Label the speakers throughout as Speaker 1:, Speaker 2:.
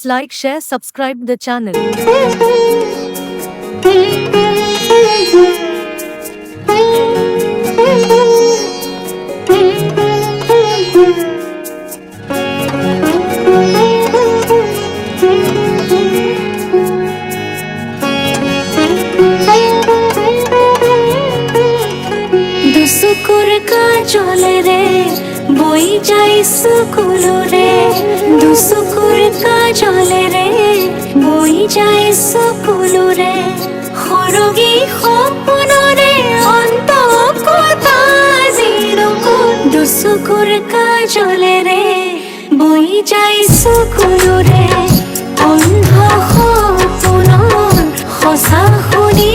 Speaker 1: Please like, share, subscribe the channel.
Speaker 2: দুসুকুর কাজলে রে বই যাই সুকুল রে, দুসুকুর কাজলে রে বই যাই সুকুল রে, হরগি সপন রে অন্ত কথা জিরকু, দুসুকুর কাজলে রে বই যাই সুকুল রে, অন্ধ সপনৰ সঁচা শুনি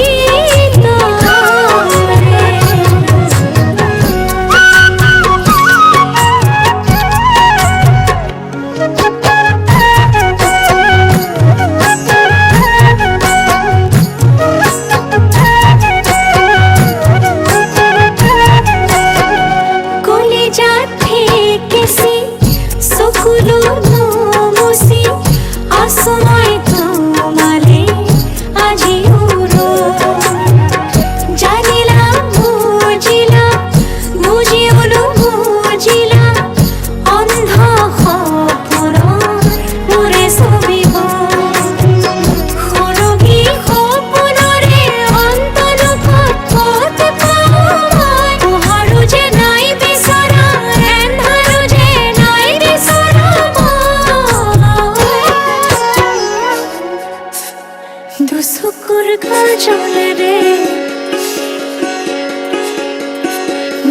Speaker 2: দুসুকুর কাজলে রে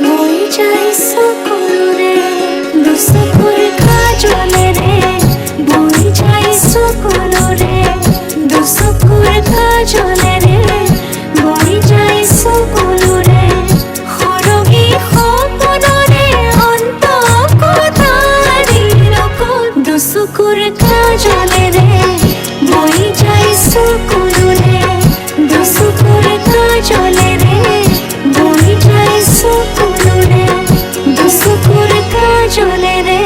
Speaker 2: বই যাই সুকুল রে, দুসুকুর কাজলে রে বই যাই সুকুল রে, দুসুকুর কাজলে রে বই যাই সুকুল রে, হরগি সপনরে অন্ত কথা দিলকু, দুসুকুর কাজলে রে বই যাই সুকুল রে, দুসুকুর কাজলে রে বই যাই সুকুল রে, দুসুকুর কাজলে রে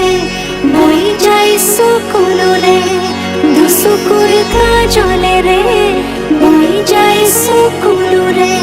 Speaker 2: বই যাই সুকুল রে, দুসুকুর কাজলে রে বই যাই সুকুল রে।